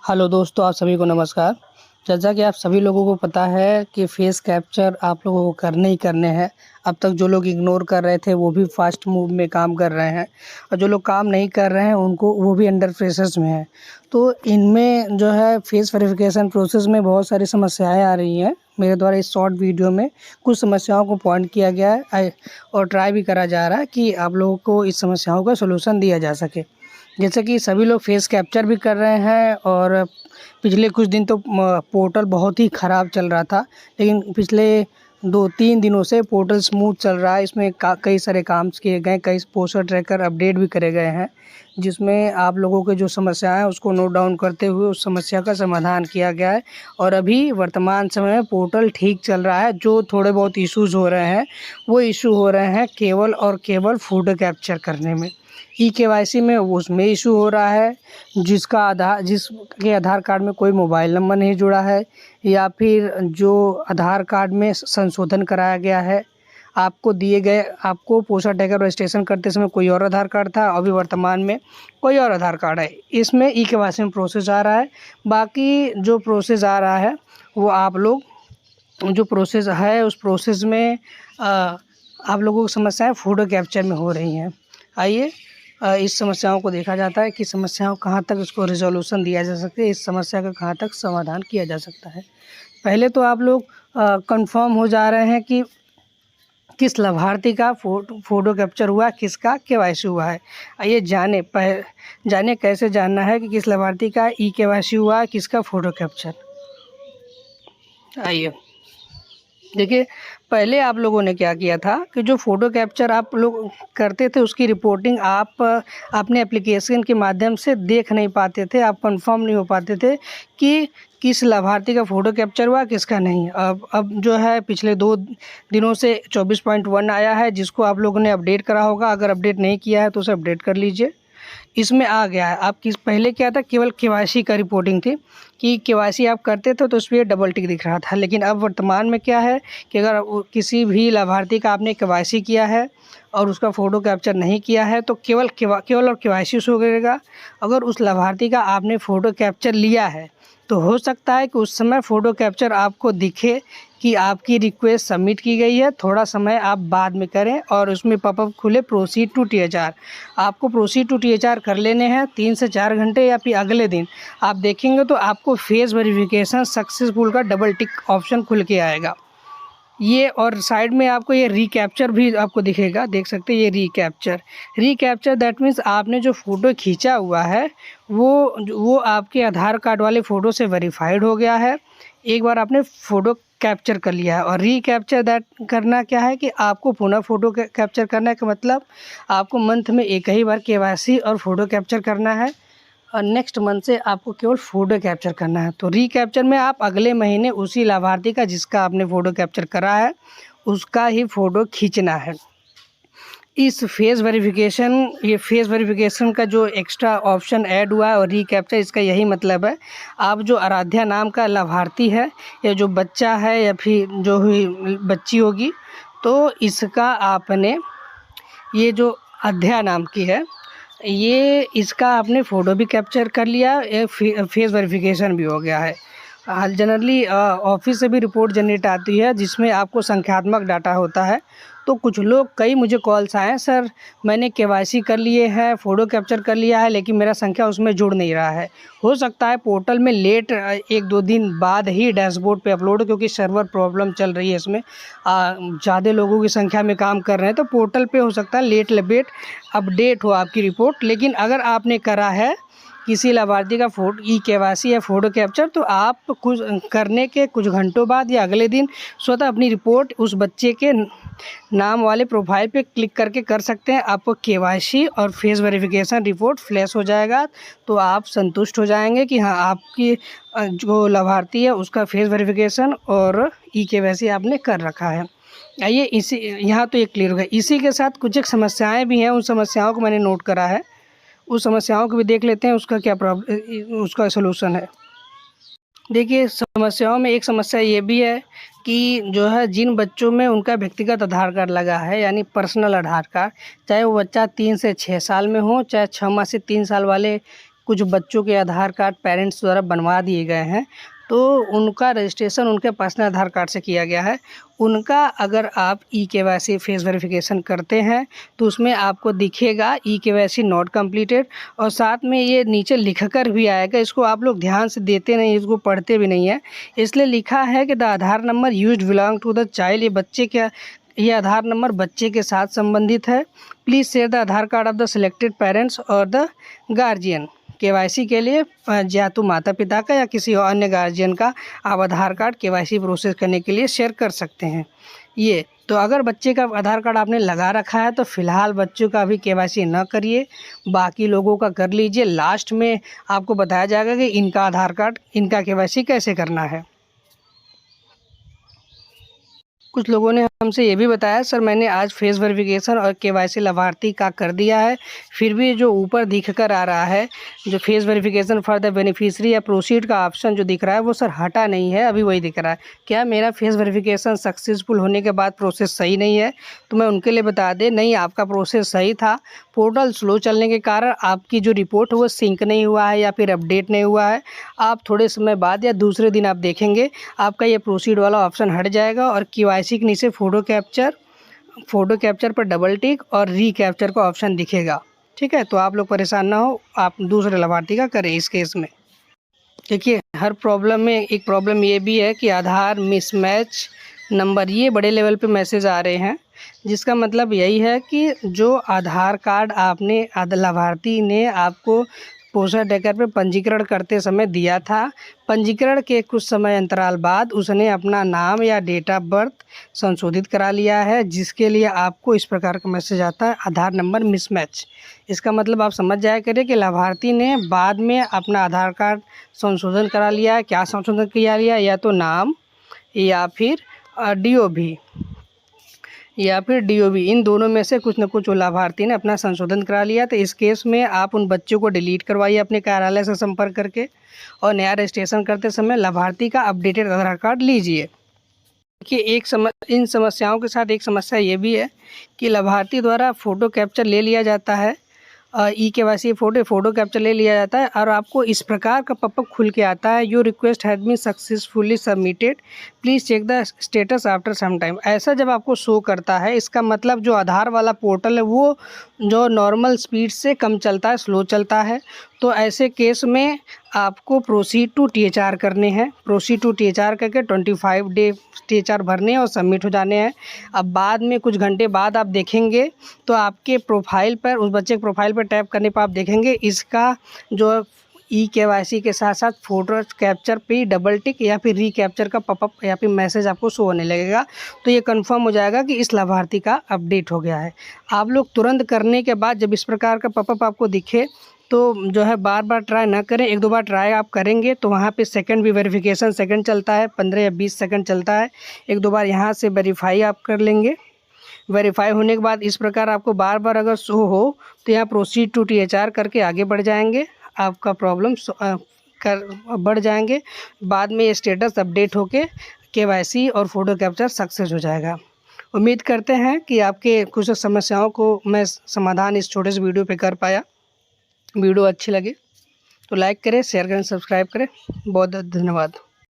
Hello दोस्तों, आप सभी को नमस्कार। जैसा कि आप सभी लोगों को पता है कि फेस कैप्चर आप लोगों को करने ही करने हैं। अब तक जो लोग इग्नोर कर रहे थे वो भी फास्ट मूव में काम कर रहे हैं, और जो लोग काम नहीं कर रहे हैं उनको वो भी अंडर प्रेशर्स में हैं। तो इनमें जो है फेस वेरिफिकेशन प्रोसेस में बहुत सारी समस्याएं आ रही हैं। मेरे द्वारा इस शॉर्ट वीडियो में कुछ समस्याओं को पॉइंट किया गया है और ट्राई भी करा जा रहा है कि आप लोगों को इस समस्याओं का सोल्यूशन दिया जा सके। जैसे कि सभी लोग फेस कैप्चर भी कर रहे हैं, और पिछले कुछ दिन तो पोर्टल बहुत ही ख़राब चल रहा था, लेकिन पिछले 2-3 दिनों से पोर्टल स्मूथ चल रहा है। इसमें कई सारे काम किए गए, कई पोस्टर ट्रैकर अपडेट भी करे गए हैं, जिसमें आप लोगों के जो समस्या है उसको नोट डाउन करते हुए उस समस्या का समाधान किया गया है। और अभी वर्तमान समय में पोर्टल ठीक चल रहा है। जो थोड़े बहुत इश्यूज़ हो रहे हैं वो इशू हो रहे हैं केवल और केवल फ़ोटो कैप्चर करने में। ई-केवाईसी में उसमें इशू हो रहा है जिसके आधार कार्ड में कोई मोबाइल नंबर नहीं जुड़ा है, या फिर जो आधार कार्ड में संशोधन कराया गया है। आपको पोस्टर टैगर रजिस्ट्रेशन करते समय कोई और आधार कार्ड था, अभी वर्तमान में कोई और आधार कार्ड है। इसमें ई-केवाईसी में प्रोसेस आ रहा है। बाकी जो प्रोसेस आ रहा है वो आप लोग जो प्रोसेस है उस प्रोसेस में आप लोगों की समस्याएं फ़ोटो कैप्चर में हो रही हैं। आइए इस समस्याओं को देखा जाता है कि समस्याओं कहाँ तक इसको रिज़ॉल्यूशन दिया जा सकता है, इस समस्या का कहाँ तक समाधान किया जा सकता है। पहले तो आप लोग कंफर्म हो जा रहे हैं कि किस लाभार्थी का फ़ोटो कैप्चर हुआ है, किसका केवाईसी हुआ है। आइए जाने कैसे जानना है कि किस लाभार्थी का ई-केवाईसी हुआ है, किसका फ़ोटो कैप्चर। आइए देखिए, पहले आप लोगों ने क्या किया था कि जो फ़ोटो कैप्चर आप लोग करते थे उसकी रिपोर्टिंग आप अपने एप्लीकेशन के माध्यम से देख नहीं पाते थे, आप कंफर्म नहीं हो पाते थे कि किस लाभार्थी का फ़ोटो कैप्चर हुआ, किसका नहीं। अब जो है पिछले 2 दिनों से 24.1 आया है, जिसको आप लोगों ने अपडेट करा होगा। अगर अपडेट नहीं किया है तो उसे अपडेट कर लीजिए। इसमें आ गया है। आप पहले क्या था, केवल केवाईसी का रिपोर्टिंग थी कि केवाईसी आप करते थे तो उस पर डबल टिक दिख रहा था। लेकिन अब वर्तमान में क्या है कि अगर किसी भी लाभार्थी का आपने केवाईसी किया है और उसका फ़ोटो कैप्चर नहीं किया है तो केवल और केवाईसी शो करेगा। अगर उस लाभार्थी का आपने फ़ोटो कैप्चर लिया है तो हो सकता है कि उस समय फ़ोटो कैप्चर आपको दिखे कि आपकी रिक्वेस्ट सबमिट की गई है। थोड़ा समय आप बाद में करें और उसमें पॉपअप खुले प्रोसीड टू टीएचआर। आपको प्रोसीड टू टीएचआर कर लेने हैं 3 से 4 घंटे, या फिर अगले दिन आप देखेंगे तो आपको फेस वेरिफिकेशन सक्सेसफुल का डबल टिक ऑप्शन खुल के आएगा। ये और साइड में आपको ये रिकैप्चर भी आपको दिखेगा, देख सकते हैं ये रिकैप्चर दैट मीन्स आपने जो फ़ोटो खींचा हुआ है वो आपके आधार कार्ड वाले फ़ोटो से वेरीफाइड हो गया है। एक बार आपने फ़ोटो कैप्चर कर लिया है। और रिकैप्चर दैट करना क्या है कि आपको पुनः फ़ोटो कैप्चर करने का मतलब आपको मंथ में एक ही बार केवाईसी और फ़ोटो कैप्चर करना है, और नेक्स्ट मंथ से आपको केवल फ़ोटो कैप्चर करना है। तो रिकैप्चर में आप अगले महीने उसी लाभार्थी का जिसका आपने फ़ोटो कैप्चर करा है उसका ही फ़ोटो खींचना है। ये फेस वेरिफिकेशन का जो एक्स्ट्रा ऑप्शन ऐड हुआ है और रिकैप्चर, इसका यही मतलब है आप जो आराध्या नाम का लाभार्थी है या जो बच्चा है या फिर जो हुई बच्ची होगी, तो इसका आपने ये जो अध्या नाम की है इसका आपने फ़ोटो भी कैप्चर कर लिया, फेस वेरिफिकेशन भी हो गया है। जनरली ऑफिस से भी रिपोर्ट जनरेट आती है जिसमें आपको संख्यात्मक डाटा होता है। तो कुछ लोग कई मुझे कॉल्स आए, सर मैंने केवाईसी कर लिए है, फ़ोटो कैप्चर कर लिया है, लेकिन मेरा संख्या उसमें जुड़ नहीं रहा है। हो सकता है पोर्टल में लेट 1-2 दिन बाद ही डैशबोर्ड पे अपलोड हो, क्योंकि सर्वर प्रॉब्लम चल रही है। इसमें ज़्यादा लोगों की संख्या में काम कर रहे हैं तो पोर्टल पे हो सकता है लेट अपडेट हो आपकी रिपोर्ट। लेकिन अगर आपने करा है किसी लाभार्थी का ई-केवाईसी या फ़ोटो कैप्चर, तो आप कुछ करने के कुछ घंटों बाद या अगले दिन स्वतः अपनी रिपोर्ट उस बच्चे के नाम वाले प्रोफाइल पे क्लिक करके कर सकते हैं। आपको केवाईसी और फेस वेरिफिकेशन रिपोर्ट फ्लैश हो जाएगा, तो आप संतुष्ट हो जाएंगे कि हाँ आपकी जो लाभार्थी है उसका फेस वेरिफिकेशन और ई-केवाईसी आपने कर रखा है। आइए यहाँ तो ये क्लियर हो गया। इसी के साथ कुछ एक समस्याएँ भी हैं, उन समस्याओं को मैंने नोट करा है, उस समस्याओं को भी देख लेते हैं उसका क्या उसका सलूशन है। देखिए, समस्याओं में एक समस्या ये भी है कि जो है जिन बच्चों में उनका व्यक्तिगत आधार कार्ड लगा है, यानी पर्सनल आधार कार्ड, चाहे वो बच्चा 3 से 6 साल में हो, चाहे 6 माह से 3 साल वाले कुछ बच्चों के आधार कार्ड पेरेंट्स द्वारा बनवा दिए गए हैं, तो उनका रजिस्ट्रेशन उनके पर्सनल आधार कार्ड से किया गया है। उनका अगर आप ई-केवाईसी फेस वेरिफिकेशन करते हैं तो उसमें आपको दिखेगा ई-केवाईसी नॉट कंप्लीटेड, और साथ में ये नीचे लिख कर भी आएगा। इसको आप लोग ध्यान से देते नहीं, इसको पढ़ते भी नहीं है, इसलिए लिखा है कि the Aadhaar number used belong to the child. ये आधार नंबर बच्चे के साथ संबंधित है। Please share the Aadhaar card of the selected parents और द गार्जियन। केवाईसी के लिए या तो माता पिता का या किसी अन्य गार्जियन का आप आधार कार्ड केवाईसी प्रोसेस करने के लिए शेयर कर सकते हैं। ये तो अगर बच्चे का आधार कार्ड आपने लगा रखा है तो फ़िलहाल बच्चों का भी केवाईसी ना करिए, बाकी लोगों का कर लीजिए। लास्ट में आपको बताया जाएगा कि इनका आधार कार्ड, इनका केवाईसी कैसे करना है। कुछ लोगों ने हमसे ये भी बताया, सर मैंने आज फेस वेरिफिकेशन और केवाईसी लाभार्थी का कर दिया है, फिर भी जो ऊपर दिख कर आ रहा है, जो face verification for the beneficiary या प्रोसीड का ऑप्शन जो दिख रहा है वो सर हटा नहीं है, अभी वही दिख रहा है। क्या मेरा फेस वेरिफिकेशन सक्सेसफुल होने के बाद प्रोसेस सही नहीं है? तो मैं उनके लिए बता दें, नहीं, आपका प्रोसेस सही था। पोर्टल स्लो चलने के कारण आपकी जो रिपोर्ट है वो सिंक नहीं हुआ है या फिर अपडेट नहीं हुआ है। आप थोड़े समय बाद या दूसरे दिन आप देखेंगे आपका ये प्रोसीड वाला ऑप्शन हट जाएगा और केवाईसी के नीचे फ़ोटो कैप्चर पर डबल टिक और रीकैप्चर का ऑप्शन दिखेगा। ठीक है, तो आप लोग परेशान ना हो, आप दूसरे लाभार्थी का करें इस केस में। देखिए, हर प्रॉब्लम में एक प्रॉब्लम ये भी है कि आधार मिसमैच नंबर, ये बड़े लेवल पे मैसेज आ रहे हैं, जिसका मतलब यही है कि जो आधार कार्ड आपने लाभार्थी ने आपको पोस्टर डेकर पे पंजीकरण करते समय दिया था, पंजीकरण के कुछ समय अंतराल बाद उसने अपना नाम या डेट ऑफ बर्थ संशोधित करा लिया है, जिसके लिए आपको इस प्रकार का मैसेज आता है, आधार नंबर मिसमैच। इसका मतलब आप समझ जाया करें कि लाभार्थी ने बाद में अपना आधार कार्ड संशोधन करा लिया है। क्या संशोधन किया लिया? या तो नाम या फिर डीओबी, इन दोनों में से कुछ न कुछ वो लाभार्थी ने अपना संशोधन करा लिया। तो इस केस में आप उन बच्चों को डिलीट करवाइए अपने कार्यालय से संपर्क करके, और नया रजिस्ट्रेशन करते समय लाभार्थी का अपडेटेड आधार कार्ड लीजिए। देखिए, इन समस्याओं के साथ एक समस्या ये भी है कि लाभार्थी द्वारा फ़ोटो कैप्चर ले लिया जाता है, ई-केवाईसी फ़ोटो कैप्चर ले लिया जाता है और आपको इस प्रकार का पॉपअप खुल के आता है, your request has been successfully submitted, please check the status after some time. ऐसा जब आपको शो करता है, इसका मतलब जो आधार वाला पोर्टल है वो जो नॉर्मल स्पीड से कम चलता है, स्लो चलता है। तो ऐसे केस में आपको प्रोसीड टू टीएचआर करने हैं। प्रोसीड टू टीएचआर करके 25 डे टीएचआर भरने हैं और सबमिट हो जाने हैं। अब बाद में कुछ घंटे बाद आप देखेंगे तो आपके प्रोफाइल पर, उस बच्चे के प्रोफाइल पर टैप करने पर आप देखेंगे इसका जो ई-केवाईसी के साथ साथ फ़ोटो कैप्चर पे डबल टिक या फिर रीकैप्चर का पॉपअप या फिर मैसेज आपको शो होने लगेगा। तो ये कंफर्म हो जाएगा कि इस लाभार्थी का अपडेट हो गया है। आप लोग तुरंत करने के बाद जब इस प्रकार का पॉपअप आपको दिखे तो जो है बार बार ट्राई ना करें, एक दो बार ट्राई आप करेंगे तो वहाँ पे सेकंड भी वेरिफिकेशन सेकंड चलता है, 15 या 20 सेकंड चलता है। एक दो बार यहाँ से वेरीफाई आप कर लेंगे। वेरीफाई होने के बाद इस प्रकार आपको बार बार अगर शो हो तो यहाँ प्रोसीड टू टीएचआर करके आगे बढ़ जाएंगे, आपका प्रॉब्लम बढ़ जाएंगे। बाद में ये स्टेटस अपडेट होके केवाईसी और फ़ोटो कैप्चर सक्सेस हो जाएगा। उम्मीद करते हैं कि आपके कुछ समस्याओं को मैं समाधान इस छोटे से वीडियो पे कर पाया। वीडियो अच्छी लगे तो लाइक करें, शेयर करें, सब्सक्राइब करें। बहुत बहुत धन्यवाद।